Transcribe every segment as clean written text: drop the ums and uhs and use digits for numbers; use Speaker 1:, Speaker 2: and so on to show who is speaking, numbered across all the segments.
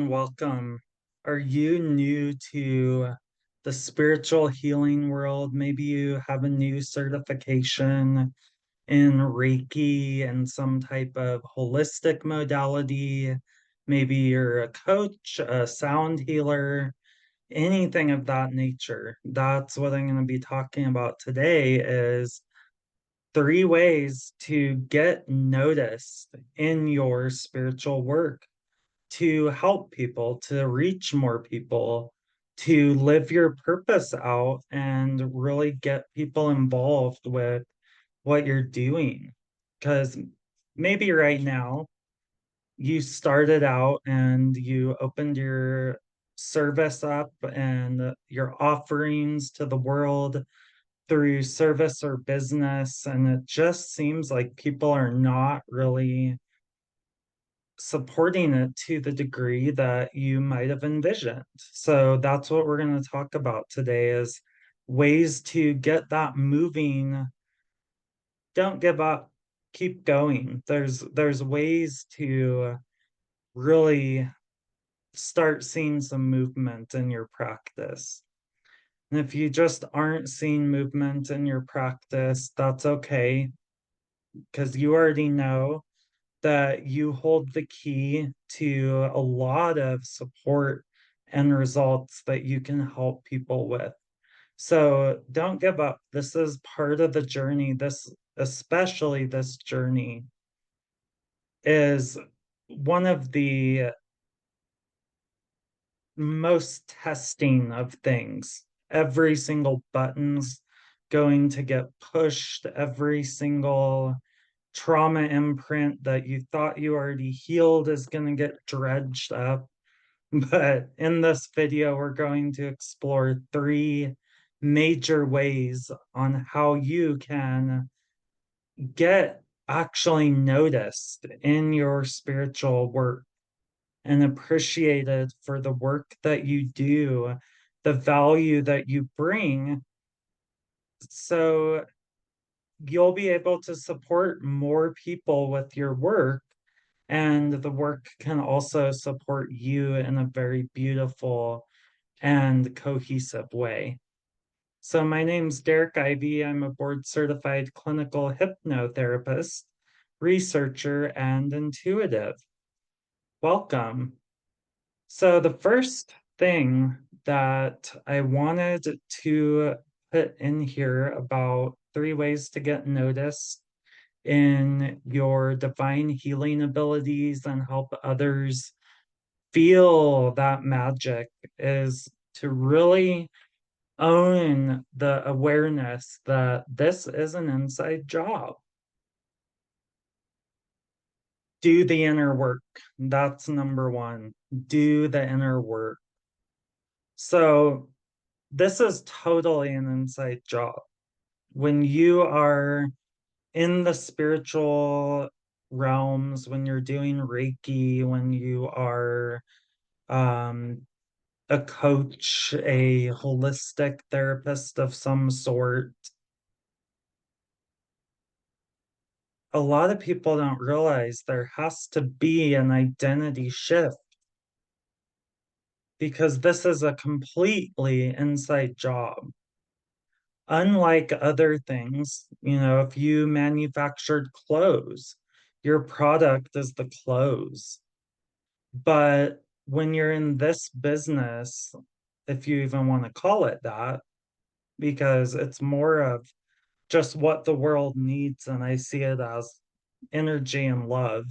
Speaker 1: and welcome. Are you new to the spiritual healing world? Maybe you have a new certification in Reiki and some type of holistic modality. Maybe you're a coach, a sound healer, anything of that nature. That's what I'm going to be talking about today is 3 ways to get noticed in your spiritual work, to help people, to reach more people, to live your purpose out and really get people involved with what you're doing. Because maybe right now you started out and you opened your service up and your offerings to the world through service or business, and it just seems like people are not really supporting it to the degree that you might have envisioned. So that's what we're going to talk about today is ways to get that moving. Don't give up. Keep going. There's ways to really start seeing some movement in your practice. And if you just aren't seeing movement in your practice, that's okay, because you already know that you hold the key to a lot of support and results that you can help people with. So don't give up. This is part of the journey. Especially this journey, is one of the most testing of things. Every single button's going to get pushed, every single trauma imprint that you thought you already healed is going to get dredged up. But in this video, we're going to explore 3 major ways on how you can get actually noticed in your spiritual work and appreciated for the work that you do, the value that you bring. So you'll be able to support more people with your work, and the work can also support you in a very beautiful and cohesive way. So my name's Derrick Ivey. I'm a board certified clinical hypnotherapist, researcher, and intuitive. Welcome. So the first thing that I wanted to put in here about 3 ways to get noticed in your divine healing abilities and help others feel that magic is to really own the awareness that this is an inside job. Do the inner work. That's number one. Do the inner work. So, this is totally an inside job. When you are in the spiritual realms, when you're doing Reiki, when you are um, a coach, a holistic therapist of some sort, a lot of people don't realize there has to be an identity shift because this is a completely inside job. Unlike other things, if you manufactured clothes, your product is the clothes. But when you're in this business, if you even want to call it that, because it's more of just what the world needs, and I see it as energy and love.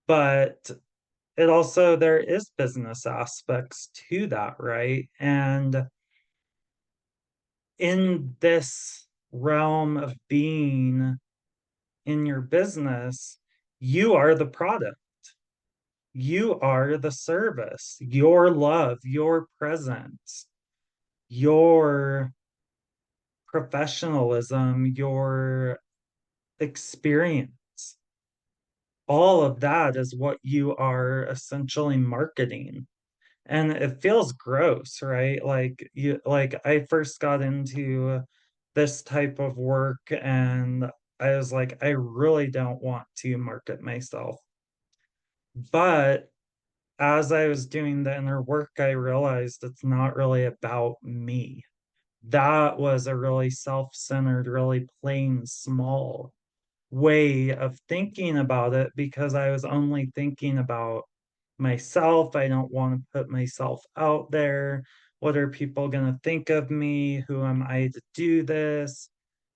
Speaker 1: But it also, there is business aspects to that, right? And in this realm of being in your business, you are the product. You are the service, your love, your presence, your professionalism, your experience. All of that is what you are essentially marketing. And it feels gross, right? Like I first got into this type of work and I was like, I really don't want to market myself. But as I was doing the inner work, I realized it's not really about me. That was a really self-centered, really plain small way of thinking about it because I was only thinking about myself. I don't want to put myself out there. What are people going to think of me? Who am I to do this?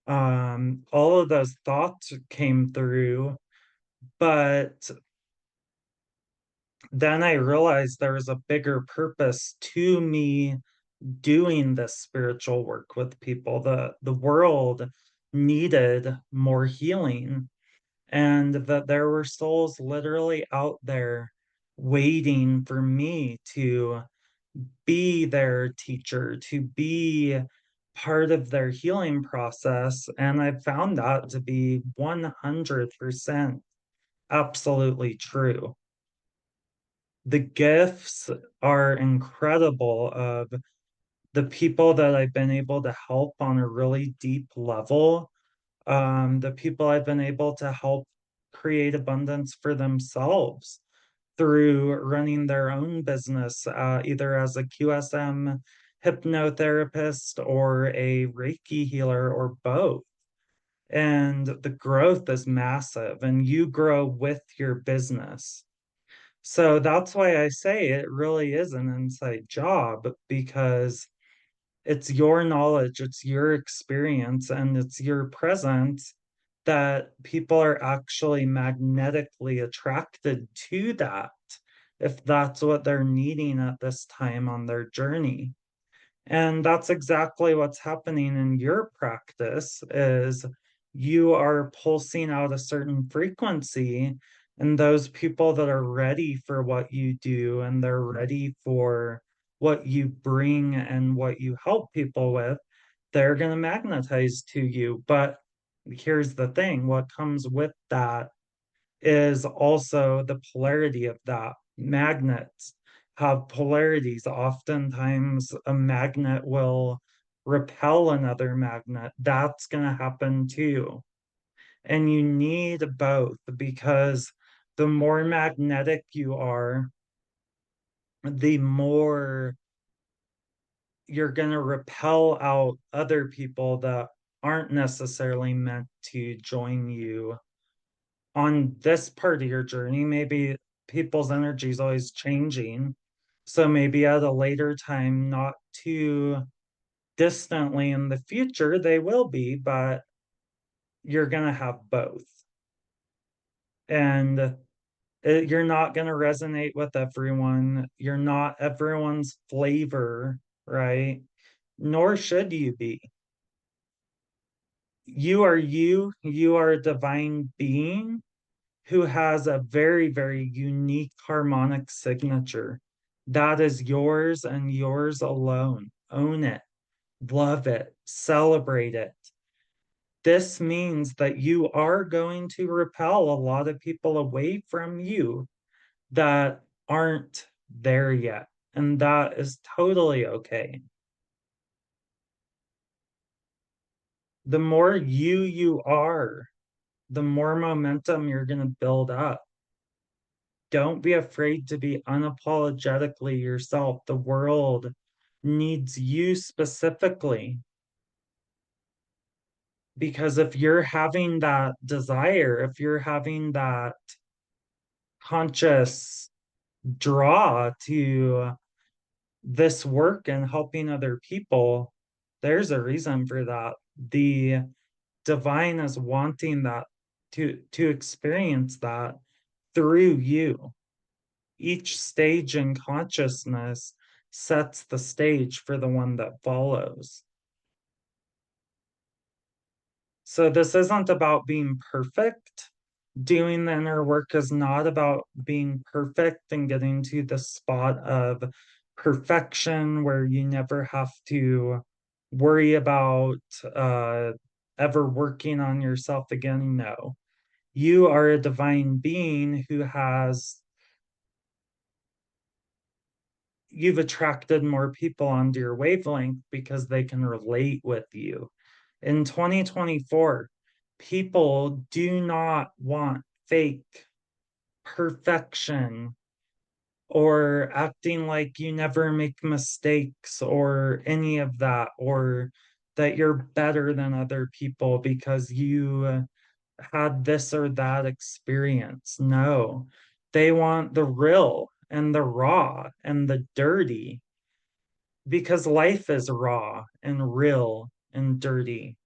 Speaker 1: All of those thoughts came through, but then I realized there was a bigger purpose to me doing this spiritual work with people. The world needed more healing, and that there were souls literally out there waiting for me to be their teacher, to be part of their healing process. And I found that to be 100% absolutely true. The gifts are incredible of the people that I've been able to help on a really deep level, the people I've been able to help create abundance for themselves through running their own business, either as a QSM hypnotherapist or a Reiki healer or both. And the growth is massive, and you grow with your business. So that's why I say it really is an inside job because it's your knowledge, it's your experience, and it's your presence that people are actually magnetically attracted to that if that's what they're needing at this time on their journey. And that's exactly what's happening in your practice is you are pulsing out a certain frequency, and those people that are ready for what you do and they're ready for what you bring and what you help people with, they're going to magnetize to you. But here's the thing, what comes with that is also the polarity of that. Magnets have polarities. Oftentimes, a magnet will repel another magnet. That's going to happen too. And you need both because the more magnetic you are, the more you're going to repel out other people that aren't necessarily meant to join you on this part of your journey. Maybe people's energy is always changing. So maybe at a later time, not too distantly in the future, they will be, but you're going to have both. And you're not going to resonate with everyone. You're not everyone's flavor, right? Nor should you be. You are a divine being who has a very, very unique harmonic signature. That is yours and yours alone. Own it, love it, celebrate it. This means that you are going to repel a lot of people away from you that aren't there yet. And that is totally okay. The more you are, the more momentum you're going to build up. Don't be afraid to be unapologetically yourself. The world needs you specifically. Because if you're having that desire, if you're having that conscious draw to this work and helping other people, there's a reason for that. The divine is wanting that to experience that through you. Each stage in consciousness sets the stage for the one that follows. So this isn't about being perfect. Doing the inner work is not about being perfect and getting to the spot of perfection where you never have to worry about ever working on yourself again. No, you are a divine being who has you've attracted more people onto your wavelength because they can relate with you. In 2024, people do not want fake perfection or acting like you never make mistakes or any of that, or that you're better than other people because you had this or that experience. No, they want the real and the raw and the dirty because life is raw and real and dirty.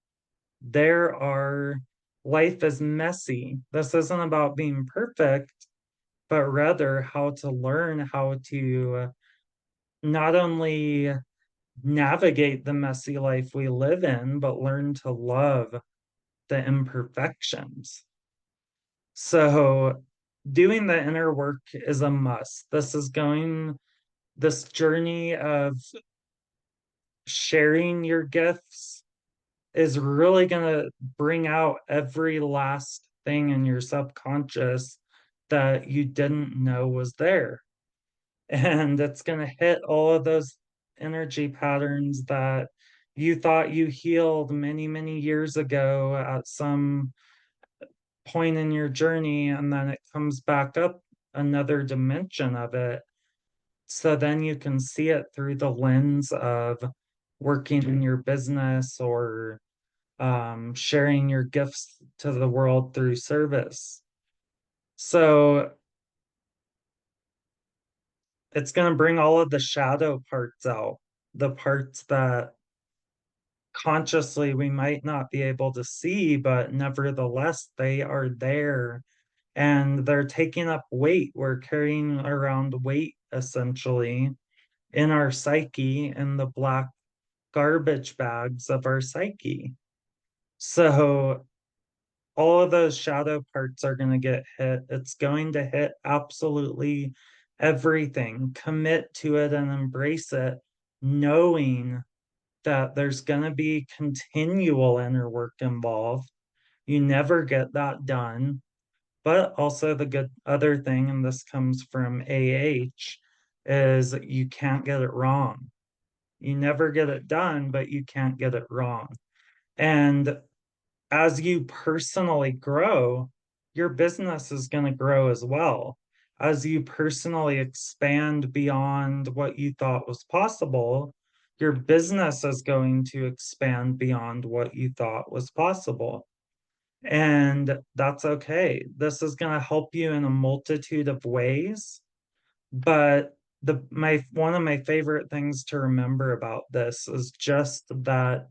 Speaker 1: There are, life is messy. This isn't about being perfect, but rather how to learn how to not only navigate the messy life we live in, but learn to love the imperfections. So, doing the inner work is a must. This journey of sharing your gifts is really going to bring out every last thing in your subconscious that you didn't know was there. And it's going to hit all of those energy patterns that you thought you healed many, many years ago at some point in your journey. And then it comes back up another dimension of it. So then you can see it through the lens of working in your business or sharing your gifts to the world through service. So it's going to bring all of the shadow parts out, the parts that consciously we might not be able to see, but nevertheless, they are there and they're taking up weight. We're carrying around weight essentially in our psyche, in the black garbage bags of our psyche. So all of those shadow parts are going to get hit. It's going to hit absolutely everything. Commit to it and embrace it, knowing that there's going to be continual inner work involved. You never get that done. But also, the good other thing, and this comes from AH, is you can't get it wrong. You never get it done, but you can't get it wrong. And as you personally grow, your business is going to grow as well. As you personally expand beyond what you thought was possible, your business is going to expand beyond what you thought was possible. And that's okay. This is going to help you in a multitude of ways. But my one of my favorite things to remember about this is just that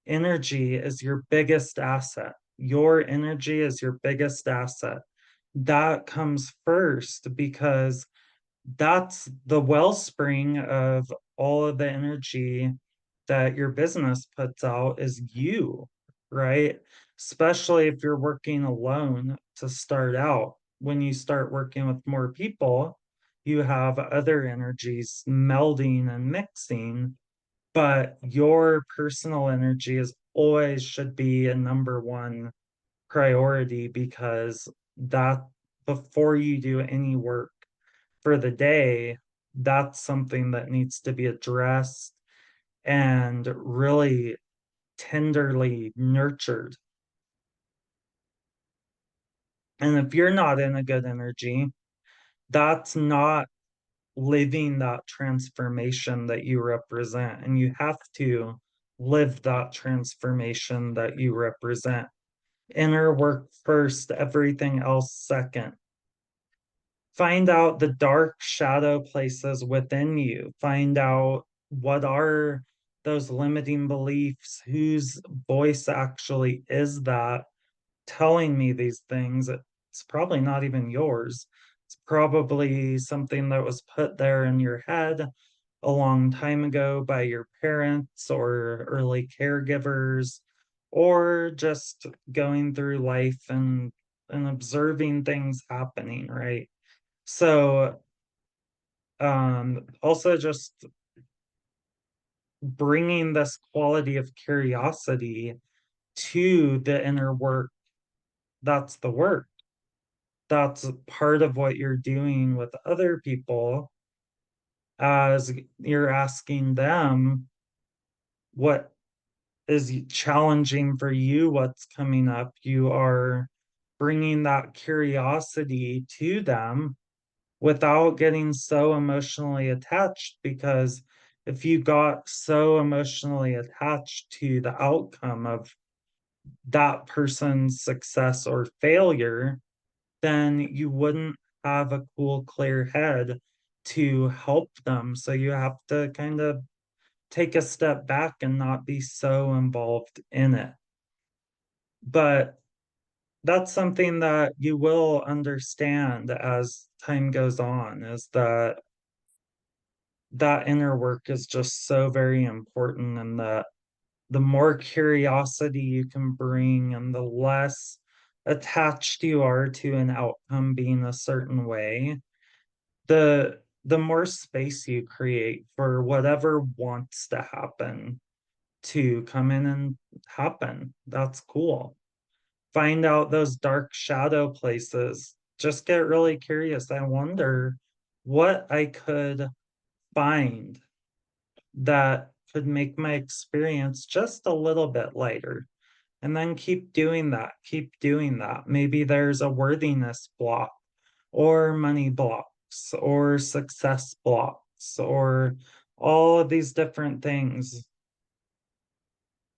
Speaker 1: energy is your biggest asset. Your energy is your biggest asset. That comes first because that's the wellspring of all of the energy that your business puts out is you, right? Especially if you're working alone to start out. When you start working with more people, you have other energies melding and mixing, but your personal energy is always should be a number one priority because that before you do any work for the day, that's something that needs to be addressed and really tenderly nurtured. And if you're not in a good energy, that's not living that transformation that you represent. And you have to live that transformation that you represent. Inner work first, everything else second. Find out the dark shadow places within you. Find out what are those limiting beliefs, whose voice actually is that telling me these things. It's probably not even yours. It's probably something that was put there in your head a long time ago by your parents or early caregivers, or just going through life and observing things happening, right? So, also just bringing this quality of curiosity to the inner work. That's the work. That's part of what you're doing with other people as you're asking them what is challenging for you, what's coming up. You are bringing that curiosity to them without getting so emotionally attached. Because if you got so emotionally attached to the outcome of that person's success or failure, then you wouldn't have a cool, clear head to help them. So you have to kind of take a step back and not be so involved in it. But that's something that you will understand as time goes on, is that that inner work is just so very important, and that the more curiosity you can bring and the less attached you are to an outcome being a certain way, the more space you create for whatever wants to happen to come in and happen. That's cool. Find out those dark shadow places. Just get really curious. I wonder what I could find that could make my experience just a little bit lighter. And then keep doing that. Keep doing that. Maybe there's a worthiness block, or money blocks, or success blocks, or all of these different things.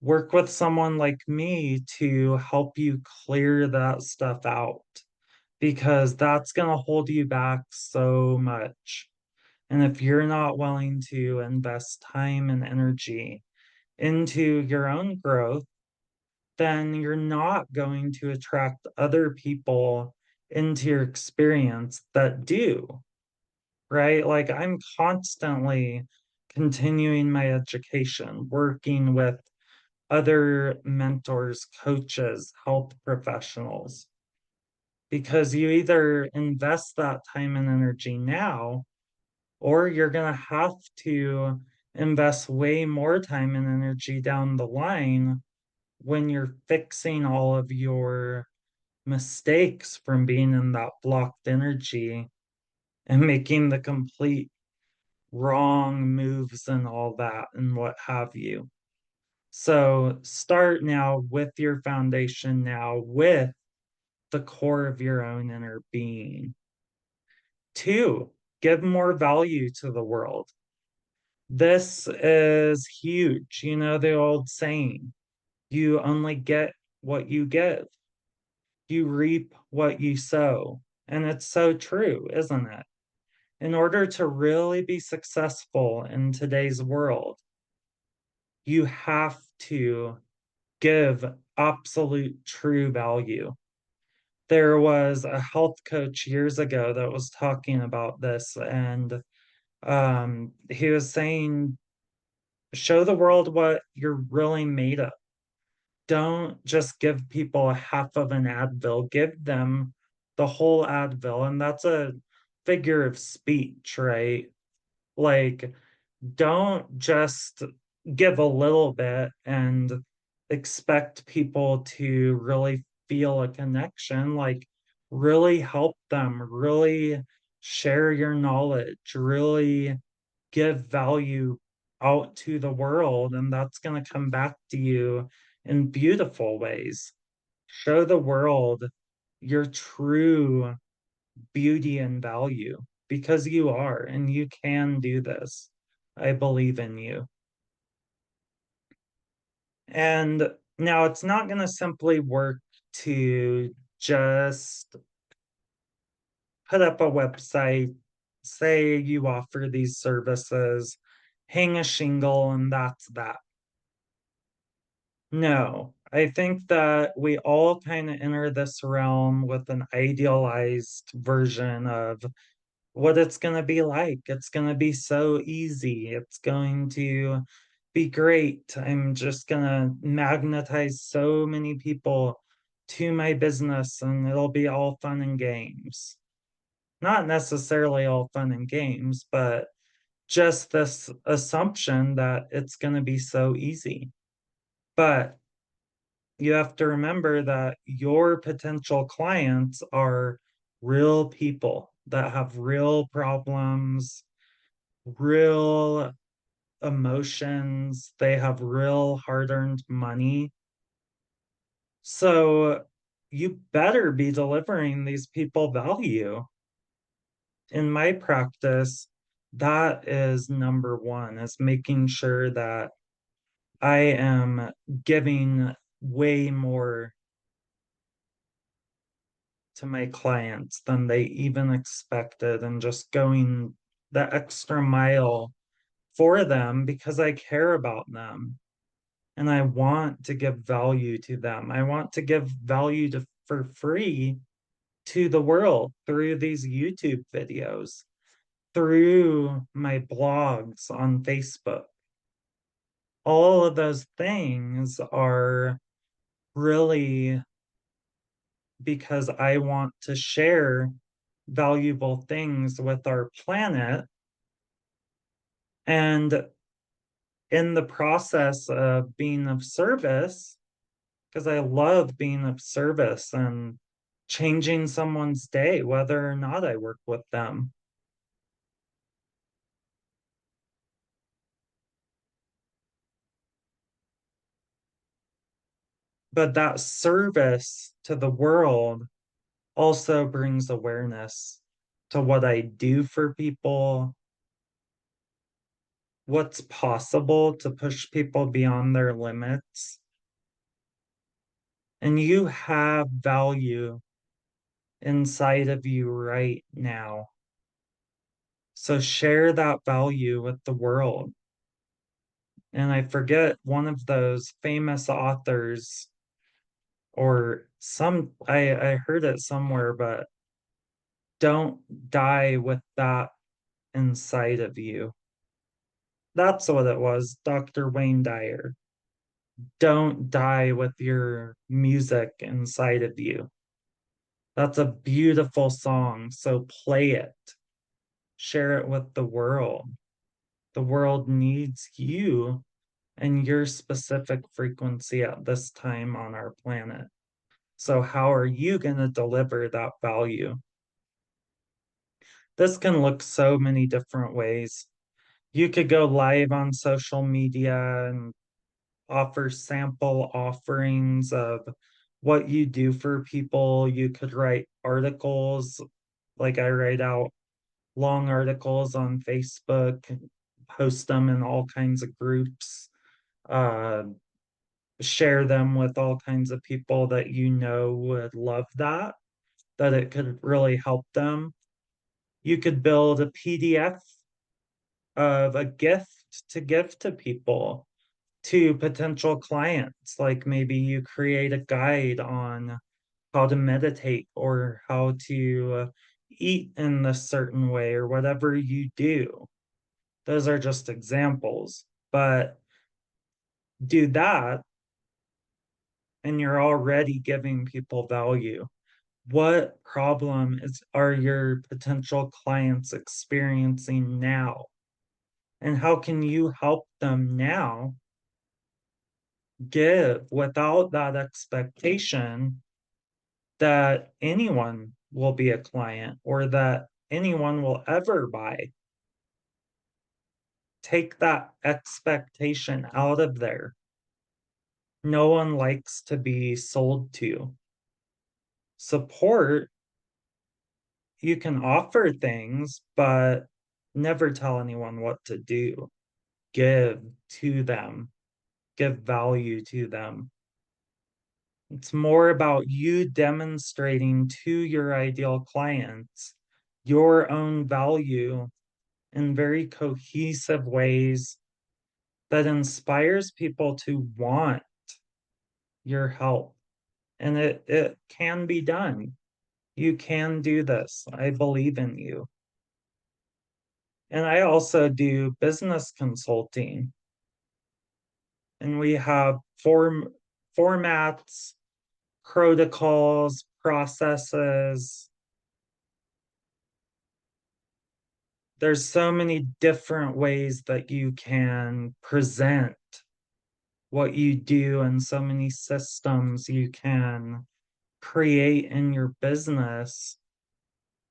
Speaker 1: Work with someone like me to help you clear that stuff out, because that's going to hold you back so much. And if you're not willing to invest time and energy into your own growth, then you're not going to attract other people into your experience that do, right? Like, I'm constantly continuing my education, working with other mentors, coaches, health professionals, because you either invest that time and energy now, or you're going to have to invest way more time and energy down the line when you're fixing all of your mistakes from being in that blocked energy and making the complete wrong moves and all that and what have you. So start now with your foundation, now with the core of your own inner being. Two, give more value to the world. This is huge. You know, the old saying, you only get what you give, you reap what you sow. And it's so true, isn't it? In order to really be successful in today's world, you have to give absolute true value. There was a health coach years ago that was talking about this, and he was saying, show the world what you're really made of. Don't just give people a half of an Advil, give them the whole Advil. And that's a figure of speech, right? Like, don't just give a little bit and expect people to really feel a connection. Like, really help them, really share your knowledge, really give value out to the world, and that's going to come back to you in beautiful ways. Show the world your true beauty and value, because you are, and you can do this. I believe in you. And now it's not going to simply work to just put up a website, say you offer these services, hang a shingle, and that's that. No, I think that we all kind of enter this realm with an idealized version of what it's going to be like. It's going to be so easy. It's going to be great. I'm just going to magnetize so many people to my business, and it'll be all fun and games. Not necessarily all fun and games, but just this assumption that it's going to be so easy. But you have to remember that your potential clients are real people that have real problems, real emotions, they have real hard earned money. So you better be delivering these people value. in my practice, that is number one, is making sure that I am giving way more to my clients than they even expected and just going the extra mile for them because I care about them and I want to give value to them. I want to give value to for free to the world through these YouTube videos, through my blogs on Facebook. All of those things are really because I want to share valuable things with our planet. And in the process of being of service, because I love being of service and changing someone's day, whether or not I work with them. But that service to the world also brings awareness to what I do for people, what's possible to push people beyond their limits. And you have value inside of you right now. So share that value with the world. And I forget one of those famous authors or I heard it somewhere, but don't die with that inside of you. That's what it was, Dr. Wayne Dyer. Don't die with your music inside of you. That's a beautiful song, so play it. Share it with the world. The world needs you and your specific frequency at this time on our planet. So, how are you going to deliver that value? This can look so many different ways. You could go live on social media and offer sample offerings of what you do for people. You could write articles, like I write out long articles on Facebook, post them in all kinds of groups, uh, share them with all kinds of people that you know would love that it could really help them. You could build a PDF of a gift to give to people, to potential clients. Like maybe you create a guide on how to meditate or how to eat in a certain way or whatever you do. Those are just examples, but do that and you're already giving people value. What problem are your potential clients experiencing now? And how can you help them now give without that expectation that anyone will be a client or that anyone will ever buy? Take that expectation out of there. No one likes to be sold to. Support, you can offer things, but never tell anyone what to do. Give to them, give value to them. It's more about you demonstrating to your ideal clients your own value in very cohesive ways that inspires people to want your help. And it can be done. You can do this. I believe in you. And I also do business consulting. And we have formats, protocols, processes. There's so many different ways that you can present what you do and so many systems you can create in your business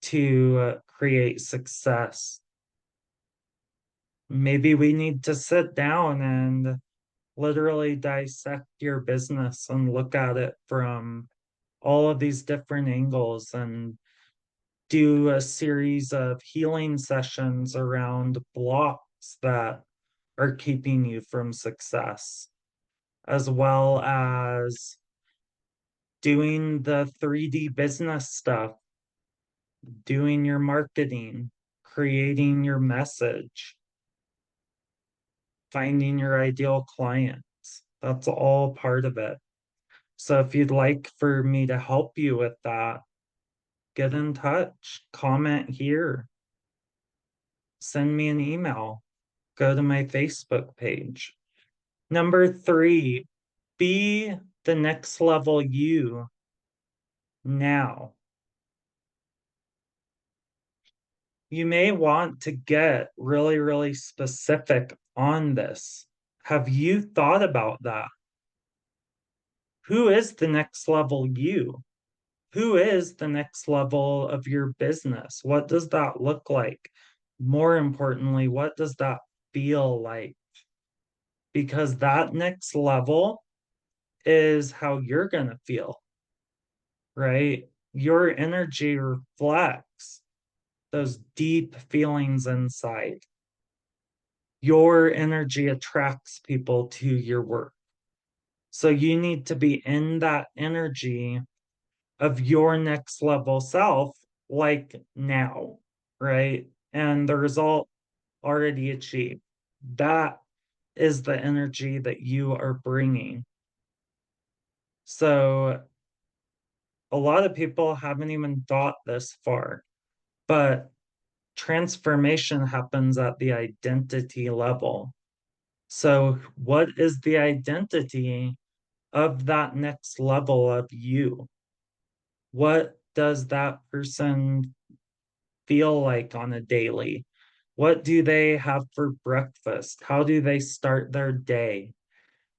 Speaker 1: to create success. Maybe we need to sit down and literally dissect your business and look at it from all of these different angles and do a series of healing sessions around blocks that are keeping you from success, as well as doing the 3D business stuff, doing your marketing, creating your message, finding your ideal clients. That's all part of it. So if you'd like for me to help you with that, get in touch, comment here, send me an email, go to my Facebook page. Number 3, be the next level you now. You may want to get really, really specific on this. Have you thought about that? Who is the next level you? Who is the next level of your business? What does that look like? More importantly, what does that feel like? Because that next level is how you're going to feel, right? Your energy reflects those deep feelings inside. Your energy attracts people to your work. So you need to be in that energy of your next level self, like now, right? And the result already achieved. That is the energy that you are bringing. So a lot of people haven't even thought this far, but transformation happens at the identity level. So, what is the identity of that next level of you? What does that person feel like on a daily? What do they have for breakfast? How do they start their day?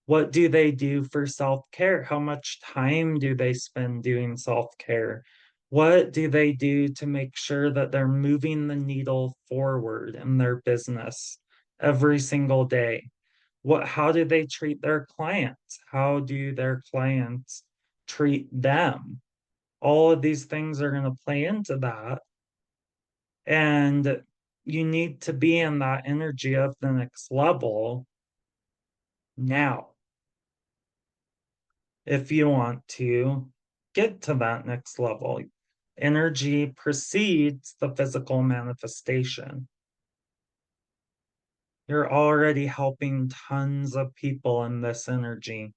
Speaker 1: What do they do for self-care? How much time do they spend doing self-care? What do they do to make sure that they're moving the needle forward in their business every single day? How do they treat their clients? How do their clients treat them? All of these things are going to play into that. And you need to be in that energy of the next level now if you want to get to that next level. Energy precedes the physical manifestation. You're already helping tons of people in this energy.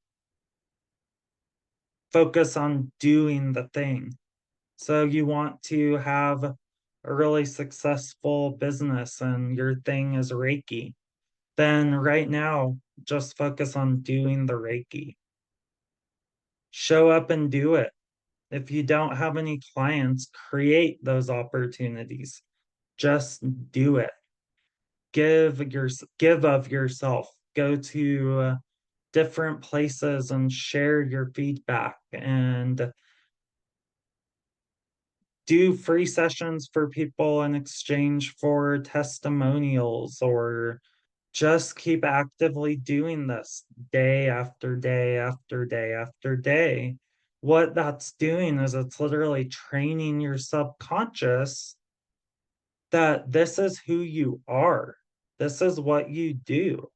Speaker 1: Focus on doing the thing. So you want to have a really successful business and your thing is Reiki. Then right now, just focus on doing the Reiki. Show up and do it. If you don't have any clients, create those opportunities. Just do it. Give of yourself. Go to different places and share your feedback and do free sessions for people in exchange for testimonials, or just keep actively doing this day after day after day after day. What that's doing is it's literally training your subconscious that this is who you are. This is what you do.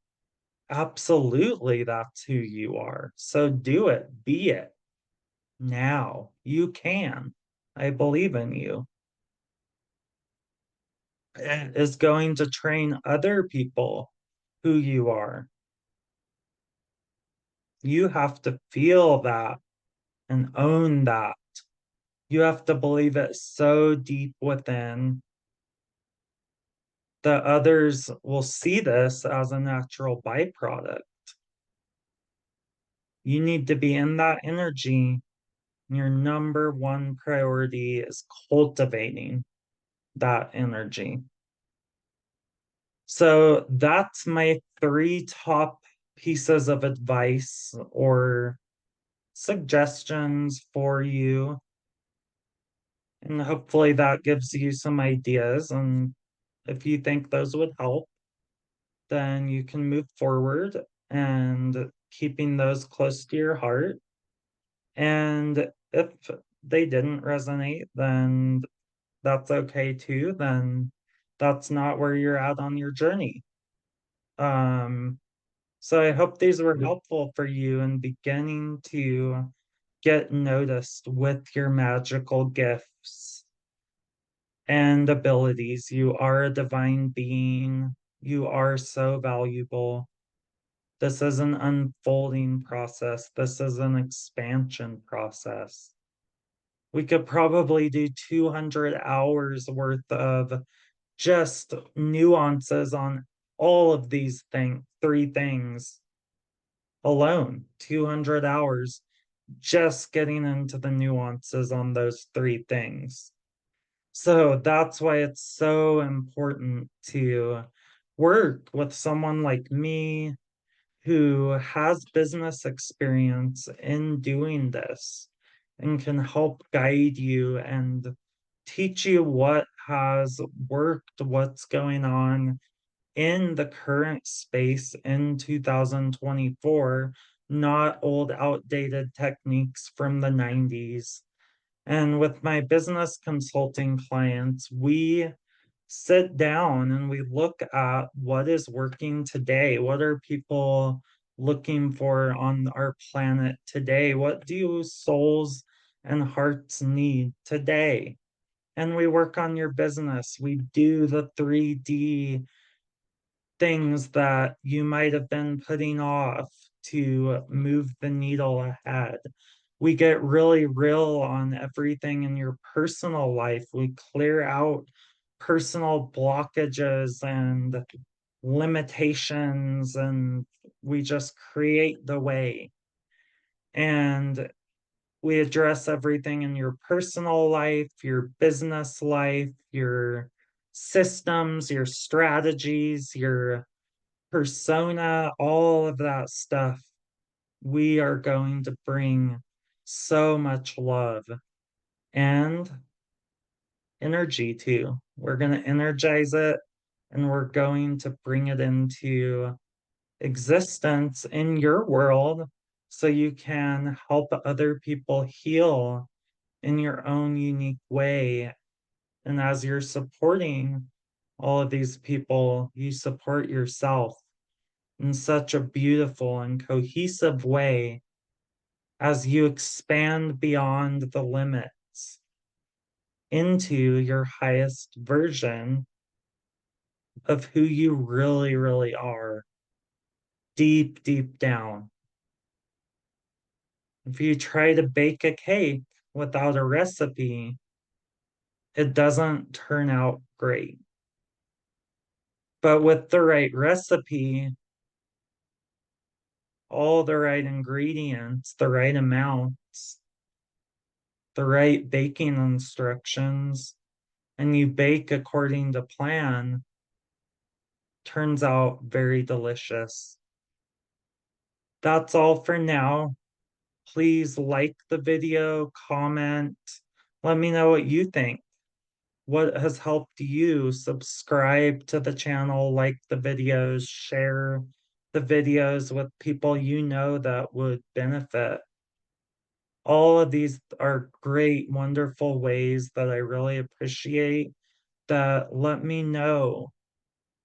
Speaker 1: Absolutely, that's who you are. So do it, be it now. You can. I believe in you. It is going to train other people who you are. You have to feel that and own that. You have to believe it so deep within that others will see this as a natural byproduct. You need to be in that energy. Your number one priority is cultivating that energy. So that's my 3 top pieces of advice or suggestions for you. And hopefully that gives you some ideas. And if you think those would help, then you can move forward and keeping those close to your heart. And if they didn't resonate, then that's okay too, then that's not where you're at on your journey. Um, so I hope these were helpful for you in beginning to get noticed with your magical gifts and abilities. You are a divine being. You are so valuable. This is an unfolding process. This is an expansion process. We could probably do 200 hours worth of just nuances on all of these three things alone. 200 hours just getting into the nuances on those three things. So that's why it's so important to work with someone like me who has business experience in doing this and can help guide you and teach you what has worked, what's going on in the current space in 2024, not old, outdated techniques from the 90s. And with my business consulting clients, we sit down and we look at what is working today. What are people looking for on our planet today? What do souls and hearts need today? And we work on your business. We do the 3D things that you might have been putting off to move the needle ahead. We get really real on everything in your personal life. We clear out personal blockages and limitations, and we just create the way. And we address everything in your personal life, your business life, your systems, your strategies, your persona, all of that stuff. We are going to bring so much love and energy too. We're going to energize it and we're going to bring it into existence in your world so you can help other people heal in your own unique way. And as you're supporting all of these people, you support yourself in such a beautiful and cohesive way as you expand beyond the limits into your highest version of who you really, really are, deep, deep down. If you try to bake a cake without a recipe, it doesn't turn out great. But with the right recipe, all the right ingredients, the right amounts, the right baking instructions, and you bake according to plan, turns out very delicious. That's all for now. Please like the video, comment, let me know what you think. What has helped you? Subscribe to the channel, like the videos, share the videos with people you know that would benefit. All of these are great, wonderful ways that I really appreciate that let me know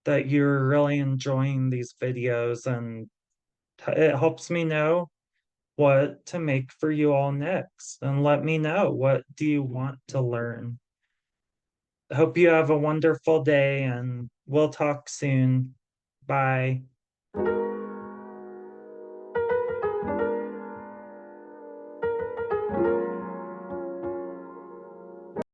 Speaker 1: that you're really enjoying these videos, and it helps me know what to make for you all next, and let me know what do you want to learn. Hope you have a wonderful day and we'll talk soon. Bye.